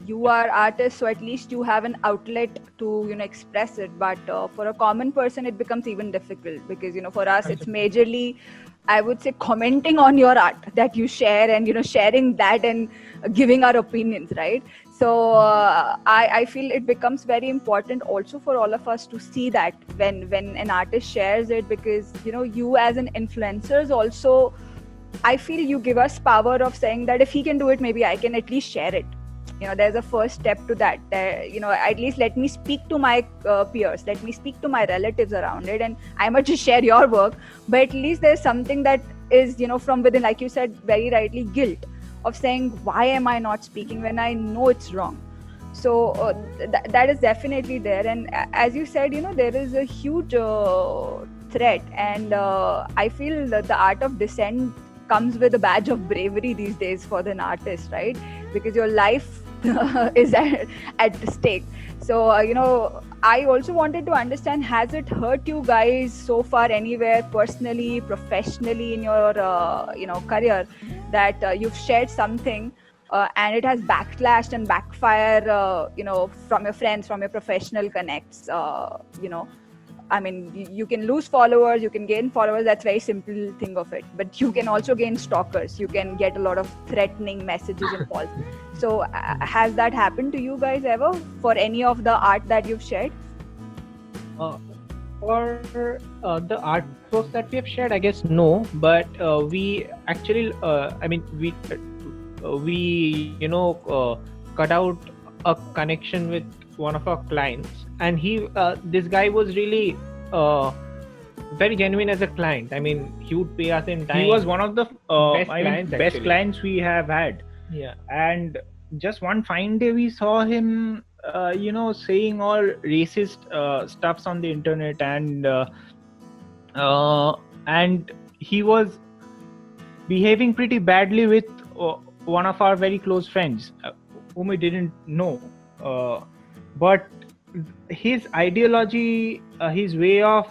you are artists, so at least you have an outlet to express it. But for a common person, it becomes even difficult because for us, it's 100%. majorly, I would say, commenting on your art that you share and sharing that and giving our opinions, right? So I feel it becomes very important also for all of us to see that when an artist shares it, because you as an influencers also, I feel you give us power of saying that if he can do it, maybe I can at least share it. There's a first step to that. At least let me speak to my peers, let me speak to my relatives around it, and I might just share your work, but at least there's something that is, from within, like you said very rightly, guilt of saying, why am I not speaking when I know it's wrong? So that is definitely there. And as you said, there is a huge threat, and I feel that the art of dissent comes with a badge of bravery these days for an artist, right? Because your life is at stake. So I also wanted to understand, has it hurt you guys so far anywhere, personally, professionally, in your career, that you've shared something and it has backlashed and backfire, from your friends, from your professional connects, I mean, you can lose followers, you can gain followers. That's very simple thing of it. But you can also gain stalkers. You can get a lot of threatening messages and calls. So has that happened to you guys ever for any of the art that you've shared? For the artworks that we have shared, I guess no. But we actually, we cut out a connection with one of our clients, and this guy was really very genuine as a client. I mean, he would pay us in time. He was one of the best actually. clients we have had. Yeah. And just one fine day we saw him saying all racist stuffs on the internet, and he was behaving pretty badly with one of our very close friends whom we didn't know, but his ideology, his way of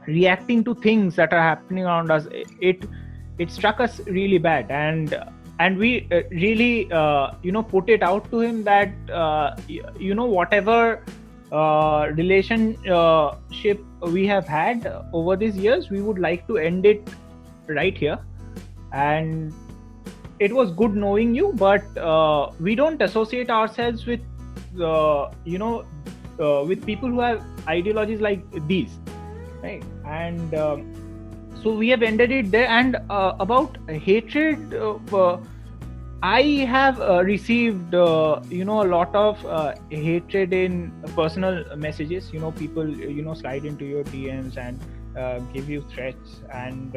reacting to things that are happening around us, it struck us really bad, and we really put it out to him that whatever relationship we have had over these years, we would like to end it right here. And it was good knowing you, but we don't associate ourselves with with people who have ideologies like these, right? And so we have ended it there. And about hatred, I have received a lot of hatred in personal messages. People slide into your DMs and give you threats, and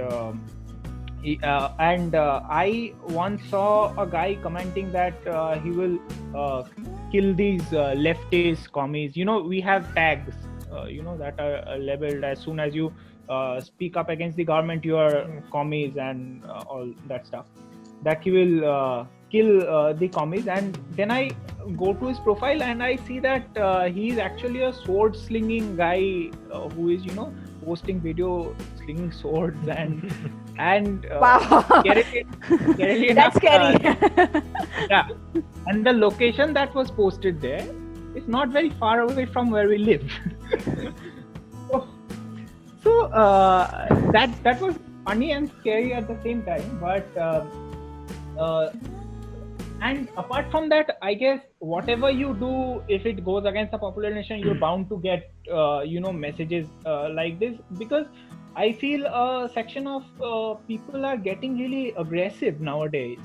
I once saw a guy commenting that he will kill these leftist commies. We have tags that are labeled as soon as you speak up against the government, you are commies and all that stuff, that he will kill the commies. And then I go to his profile and I see that he is actually a sword slinging guy who is posting video slinging swords and wow. scary That's scary. Yeah, and the location that was posted there is not very far away from where we live. So that was funny and scary at the same time. But and apart from that, I guess whatever you do, if it goes against the popular nation, you're bound to get messages like this, because I feel a section of people are getting really aggressive nowadays,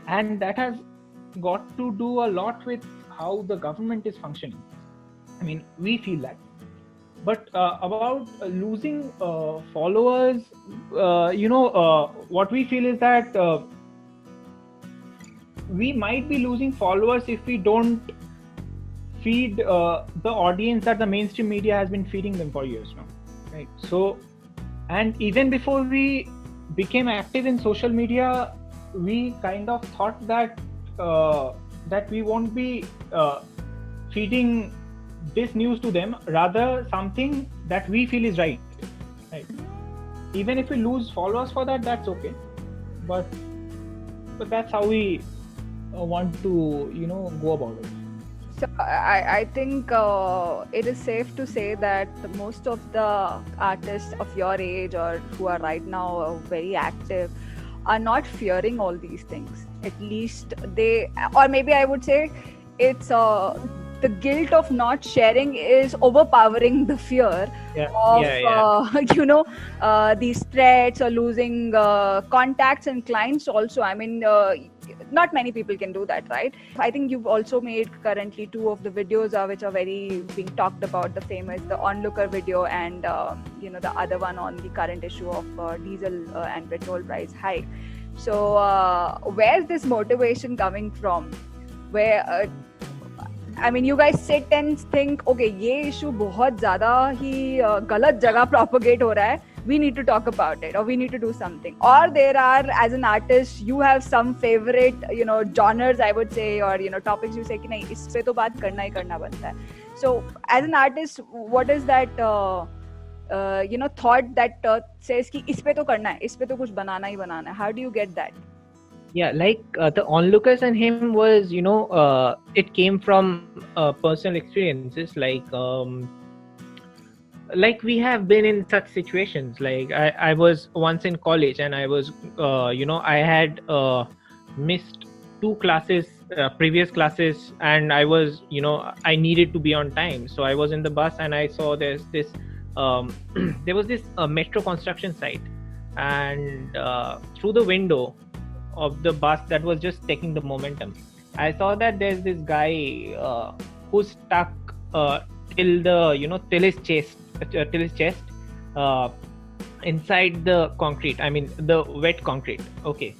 and that has got to do a lot with how the government is functioning. I mean, we feel that. But about losing followers, what we feel is that we might be losing followers if we don't feed the audience that the mainstream media has been feeding them for years now, right? So, and even before we became active in social media, we kind of thought that that we won't be feeding this news to them, rather something that we feel is right. Even if we lose followers for that, that's okay, but that's how we want to go about it? So I think it is safe to say that most of the artists of your age or who are right now very active are not fearing all these things. At least they, or maybe I would say it's the guilt of not sharing is overpowering the fear of these threats or losing contacts and clients also. I mean, not many people can do that, right? I think you've also made currently 2 of the videos which are very being talked about, the famous the onlooker video and the other one on the current issue of diesel and petrol price hike. So where's this motivation coming from? Where I mean, you guys sit and think, okay, ये issue बहुत ज़्यादा ही गलत जगह propagate हो रहा है. We need to talk about it, or we need to do something. Or there are, as an artist, you have some favorite, genres, I would say, or topics you say कि नहीं इस पे तो बात करना ही करना बनता है. So, as an artist, what is that thought that says कि इस पे तो करना है, इस पे तो कुछ बनाना ही बनाना है? How do you get that? Yeah, like the onlookers and him was, it came from personal experiences. Like we have been in such situations. Like I was once in college and I was, I had missed 2 classes, previous classes, and I was, I needed to be on time. So I was in the bus and I saw there's this, there was this metro construction site, and through the window of the bus that was just taking the momentum, I saw that there's this guy who's stuck till his chest inside the concrete. I mean the wet concrete. Okay,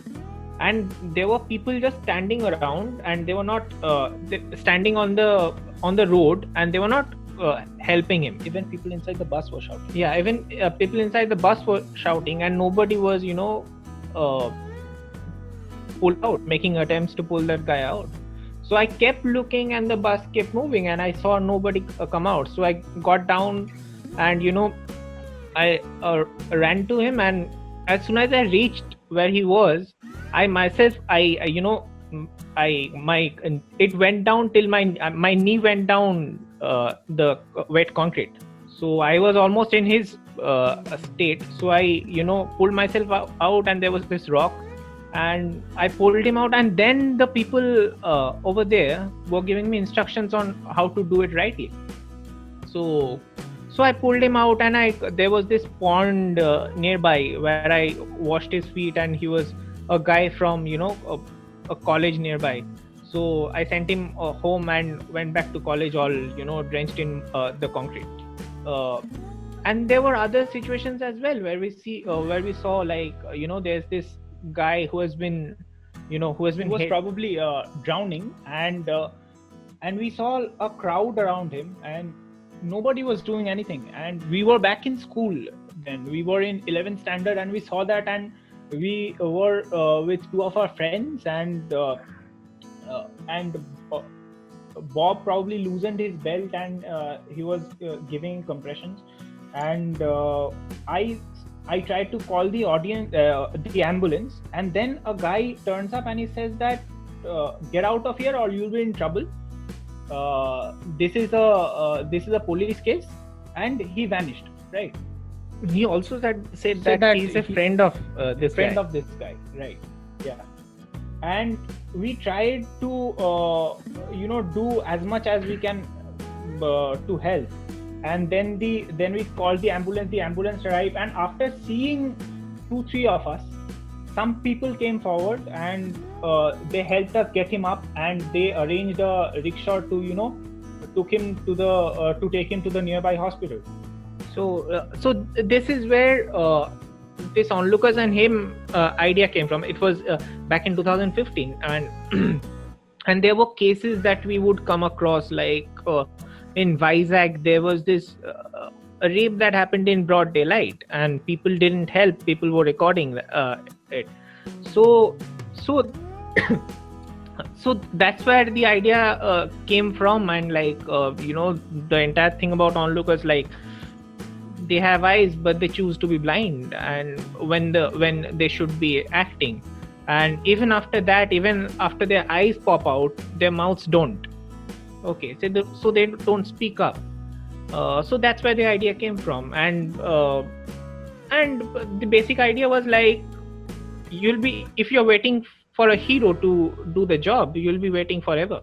and there were people just standing around, and they were not standing on the road, and they were not helping him. Even people inside the bus were shouting. Yeah, even people inside the bus were shouting, and nobody was pulled out, making attempts to pull that guy out. So I kept looking and the bus kept moving and I saw nobody come out. So I got down and I ran to him, and as soon as I reached where he was, I myself it went down till my knee went down the wet concrete. So I was almost in his state. So I pulled myself out, and there was this rock, and I pulled him out, and then the people over there were giving me instructions on how to do it rightly. So I pulled him out, and there was this pond nearby where I washed his feet, and he was a guy from a college nearby. So I sent him home and went back to college all drenched in the concrete. And there were other situations as well where we saw like there's this guy who was probably drowning, and we saw a crowd around him, and nobody was doing anything. And we were back in school then. We were in 11th standard, and we saw that, and we were with 2 of our friends, and Bob probably loosened his belt, and he was giving compressions, and I tried to call the ambulance, and then a guy turns up and he says that get out of here or you'll be in trouble. This is a police case, and he vanished. Right. He also said that he's a friend of this guy. Right. Yeah. And we tried to do as much as we can to help. And then we called the ambulance arrived, and after seeing 2-3 of us, some people came forward and they helped us get him up, and they arranged a rickshaw to take him to the nearby hospital. So this is where this onlookers and him idea came from. It was back in 2015, and and there were cases that we would come across, like in Vizag there was this a rape that happened in broad daylight, and people didn't help. People were recording it. So that's where the idea came from. And like the entire thing about onlookers, like they have eyes but they choose to be blind, and when they should be acting. and even after that, even after their eyes pop out, their mouths don't. Okay, so they don't speak up. So that's where the idea came from, and the basic idea was like, if you're waiting for a hero to do the job, you'll be waiting forever.